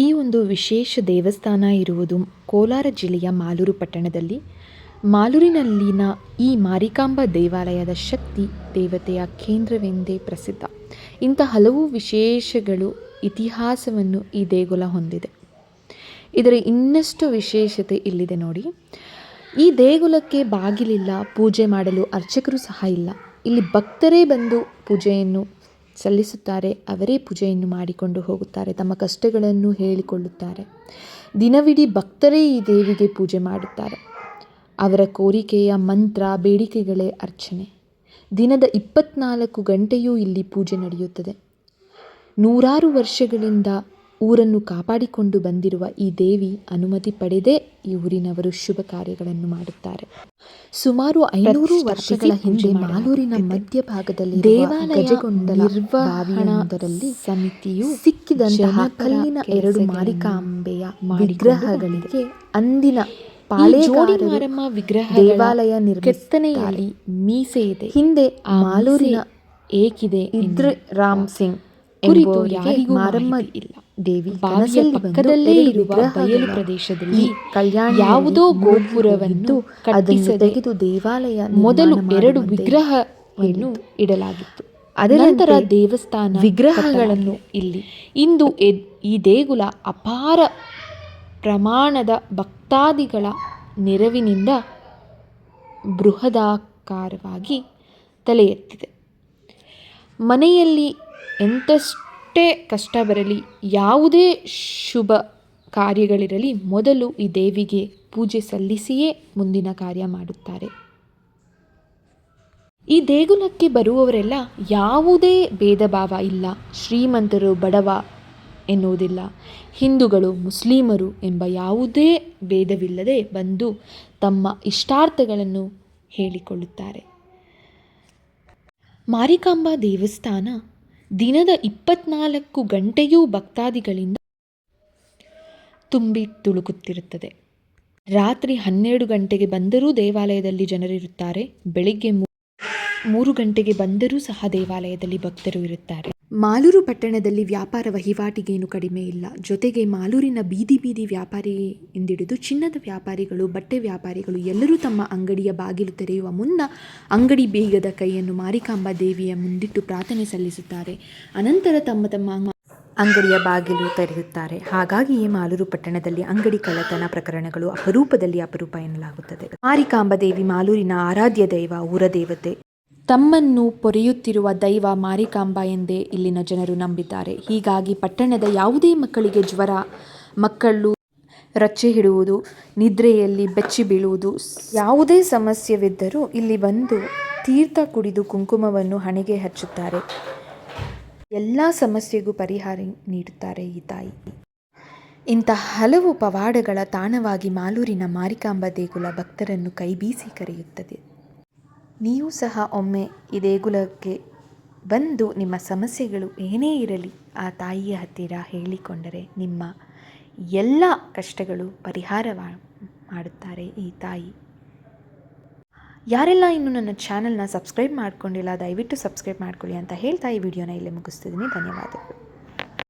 ಈ ಒಂದು ವಿಶೇಷ ದೇವಸ್ಥಾನ ಇರುವುದು ಕೋಲಾರ ಜಿಲ್ಲೆಯ ಮಾಲೂರು ಪಟ್ಟಣದಲ್ಲಿ. ಮಾಲೂರಿನಲ್ಲಿನ ಈ ಮಾರಿಕಾಂಬ ದೇವಾಲಯದ ಶಕ್ತಿ ದೇವತೆಯ ಕೇಂದ್ರವೆಂದೇ ಪ್ರಸಿದ್ಧ. ಇಂಥ ಹಲವು ವಿಶೇಷಗಳು ಇತಿಹಾಸವನ್ನು ಈ ದೇಗುಲ ಹೊಂದಿದೆ. ಇದರ ಇನ್ನಷ್ಟು ವಿಶೇಷತೆ ಇಲ್ಲಿದೆ ನೋಡಿ. ಈ ದೇಗುಲಕ್ಕೆ ಬಾಗಿಲಿಲ್ಲ, ಪೂಜೆ ಮಾಡಲು ಅರ್ಚಕರು ಸಹ ಇಲ್ಲ. ಇಲ್ಲಿ ಭಕ್ತರೇ ಬಂದು ಪೂಜೆಯನ್ನು ಸಲ್ಲಿಸುತ್ತಾರೆ. ಅವರೇ ಪೂಜೆಯನ್ನು ಮಾಡಿಕೊಂಡು ಹೋಗುತ್ತಾರೆ, ತಮ್ಮ ಕಷ್ಟಗಳನ್ನು ಹೇಳಿಕೊಳ್ಳುತ್ತಾರೆ. ದಿನವಿಡೀ ಭಕ್ತರೇ ಈ ದೇವಿಗೆ ಪೂಜೆ ಮಾಡುತ್ತಾರೆ. ಅವರ ಕೋರಿಕೆಯ ಮಂತ್ರ, ಬೇಡಿಕೆಗಳೇ ಅರ್ಚನೆ. ದಿನದ 24 ಗಂಟೆಯೂ ಇಲ್ಲಿ ಪೂಜೆ ನಡೆಯುತ್ತದೆ. ನೂರಾರು ವರ್ಷಗಳಿಂದ ಊರನ್ನು ಕಾಪಾಡಿಕೊಂಡು ಬಂದಿರುವ ಈ ದೇವಿ ಅನುಮತಿ ಪಡೆದೇ ಈ ಊರಿನವರು ಶುಭ ಕಾರ್ಯಗಳನ್ನು ಮಾಡುತ್ತಾರೆ. ಸುಮಾರು 500 ವರ್ಷಗಳ ಹಿಂದೆ ಮಾಲೂರಿನ ಮಧ್ಯಭಾಗದಲ್ಲಿ ದೇವಾಲಯ ನಿರ್ವಹಣಾದರಲ್ಲಿ ಸಮಿತಿಯು ಸಿಕ್ಕಿದಂತಹ ಕಲ್ಲಿನ 2 ಮಾರಿಕಾಂಬೆಯ ವಿಗ್ರಹಗಳಿಗೆ ಅಂದಿನ ಪಾಳೆಗಾರರು ವಿಗ್ರಹ ದೇವಾಲಯ ಕೆತ್ತನೆಯಲ್ಲಿ ಮೀಸೆ ಇದೆ. ಹಿಂದೆ ಮಾಲೂರಿನ ಏಕಿದೆ ಇದ್ರೆ ರಾಮ್ ಸಿಂಗ್ ಎಂಬುವರಿಗೆ ಮಾರಮ್ಮ ದೇವಿ ಕನಸಲ್ಲಿ ಪಕ್ಕದಲ್ಲೇ ಇರುವ ಬಯಲು ಪ್ರದೇಶದಲ್ಲಿ ಯಾವುದೋ ಗೋಪುರವನ್ನು ಅದನ್ನು ತೆಗೆದು ದೇವಾಲಯ ಮೊದಲು 2 ವಿಗ್ರಹವನ್ನು ಇಡಲಾಗಿತ್ತು. ಅದರ ನಂತರ ದೇವಸ್ಥಾನ ವಿಗ್ರಹಗಳನ್ನು ಇಲ್ಲಿ. ಇಂದು ಈ ದೇಗುಲ ಅಪಾರ ಪ್ರಮಾಣದ ಭಕ್ತಾದಿಗಳ ನೆರವಿನಿಂದ ಬೃಹದಾಕಾರವಾಗಿ ತಲೆ ಎತ್ತಿದೆ. ಮನೆಯಲ್ಲಿ ಎಂತಷ್ಟೇ ಕಷ್ಟ ಬರಲಿ, ಯಾವುದೇ ಶುಭ ಕಾರ್ಯಗಳಿರಲಿ, ಮೊದಲು ಈ ದೇವಿಗೆ ಪೂಜೆ ಸಲ್ಲಿಸಿಯೇ ಮುಂದಿನ ಕಾರ್ಯ ಮಾಡುತ್ತಾರೆ. ಈ ದೇಗುಲಕ್ಕೆ ಬರುವವರೆಲ್ಲ ಯಾವುದೇ ಭೇದ ಭಾವ ಇಲ್ಲ. ಶ್ರೀಮಂತರು ಬಡವ ಎನ್ನುವುದಿಲ್ಲ. ಹಿಂದೂಗಳು ಮುಸ್ಲಿಮರು ಎಂಬ ಯಾವುದೇ ಭೇದವಿಲ್ಲದೆ ಬಂದು ತಮ್ಮ ಇಷ್ಟಾರ್ಥಗಳನ್ನು ಹೇಳಿಕೊಳ್ಳುತ್ತಾರೆ. ಮಾರಿಕಾಂಬಾ ದೇವಸ್ಥಾನ ದಿನದ 24 ಗಂಟೆಯೂ ಭಕ್ತಾದಿಗಳಿಂದ ತುಂಬಿ ತುಳುಕುತ್ತಿರುತ್ತದೆ. ರಾತ್ರಿ 12 ಗಂಟೆಗೆ ಬಂದರೂ ದೇವಾಲಯದಲ್ಲಿ ಜನರಿರುತ್ತಾರೆ. ಬೆಳಿಗ್ಗೆ 3 ಗಂಟೆಗೆ ಬಂದರೂ ಸಹ ದೇವಾಲಯದಲ್ಲಿ ಭಕ್ತರು ಇರುತ್ತಾರೆ. ಮಾಲೂರು ಪಟ್ಟಣದಲ್ಲಿ ವ್ಯಾಪಾರ ವಹಿವಾಟಿಗೇನು ಕಡಿಮೆ ಇಲ್ಲ. ಜೊತೆಗೆ ಮಾಲೂರಿನ ಬೀದಿ ವ್ಯಾಪಾರಿ ಎಂದಿಡಿದು ಚಿನ್ನದ ವ್ಯಾಪಾರಿಗಳು, ಬಟ್ಟೆ ವ್ಯಾಪಾರಿಗಳು ಎಲ್ಲರೂ ತಮ್ಮ ಅಂಗಡಿಯ ಬಾಗಿಲು ತೆರೆಯುವ ಮುನ್ನ ಅಂಗಡಿ ಬೀಗದ ಕೈಯನ್ನು ಮಾರಿಕಾಂಬಾ ದೇವಿಯ ಮುಂದಿಟ್ಟು ಪ್ರಾರ್ಥನೆ ಸಲ್ಲಿಸುತ್ತಾರೆ. ಅನಂತರ ತಮ್ಮ ಅಂಗಡಿಯ ಬಾಗಿಲು ತೆರೆಯುತ್ತಾರೆ. ಹಾಗಾಗಿಯೇ ಮಾಲೂರು ಪಟ್ಟಣದಲ್ಲಿ ಅಂಗಡಿ ಕಳ್ಳತನ ಪ್ರಕರಣಗಳು ಅಪರೂಪದಲ್ಲಿ ಅಪರೂಪ ಎನ್ನಲಾಗುತ್ತದೆ. ಮಾರಿಕಾಂಬಾ ದೇವಿ ಮಾಲೂರಿನ ಆರಾಧ್ಯ ದೈವ, ಊರ ದೇವತೆ. ತಮ್ಮನ್ನು ಪೊರೆಯುತ್ತಿರುವ ದೈವ ಮಾರಿಕಾಂಬಾ ಎಂದೇ ಇಲ್ಲಿನ ಜನರು ನಂಬಿದ್ದಾರೆ. ಹೀಗಾಗಿ ಪಟ್ಟಣದ ಯಾವುದೇ ಮಕ್ಕಳಿಗೆ ಜ್ವರ, ಮಕ್ಕಳು ರಚ್ಚೆ ಹಿಡುವುದು, ನಿದ್ರೆಯಲ್ಲಿ ಬೆಚ್ಚಿ ಬೀಳುವುದು, ಯಾವುದೇ ಸಮಸ್ಯೆವಿದ್ದರೂ ಇಲ್ಲಿ ಬಂದು ತೀರ್ಥ ಕುಡಿದು ಕುಂಕುಮವನ್ನು ಹಣೆಗೆ ಹಚ್ಚುತ್ತಾರೆ. ಎಲ್ಲ ಸಮಸ್ಯೆಗೂ ಪರಿಹಾರ ನೀಡುತ್ತಾರೆ ಈ ತಾಯಿ. ಇಂಥ ಹಲವು ಪವಾಡಗಳ ತಾಣವಾಗಿ ಮಾಲೂರಿನ ಮಾರಿಕಾಂಬಾ ದೇಗುಲ ಭಕ್ತರನ್ನು ಕೈಬೀಸಿ ಕರೆಯುತ್ತದೆ. ನೀವು ಸಹ ಒಮ್ಮೆ ಈ ದೇಗುಲಕ್ಕೆ ಬಂದು ನಿಮ್ಮ ಸಮಸ್ಯೆಗಳು ಏನೇ ಇರಲಿ ಆ ತಾಯಿಯ ಹತ್ತಿರ ಹೇಳಿಕೊಂಡರೆ ನಿಮ್ಮ ಎಲ್ಲ ಕಷ್ಟಗಳು ಪರಿಹಾರ ಮಾಡುತ್ತಾರೆ ಈ ತಾಯಿ. ಯಾರೆಲ್ಲ ಇನ್ನೂ ನನ್ನ ಚಾನಲ್ನ ಸಬ್ಸ್ಕ್ರೈಬ್ ಮಾಡ್ಕೊಂಡಿಲ್ಲ, ದಯವಿಟ್ಟು ಸಬ್ಸ್ಕ್ರೈಬ್ ಮಾಡ್ಕೊಳ್ಳಿ ಅಂತ ಹೇಳ್ತಾ ಈ ವಿಡಿಯೋನ ಇಲ್ಲೇ ಮುಗಿಸ್ತಿದ್ದೀನಿ. ಧನ್ಯವಾದಗಳು.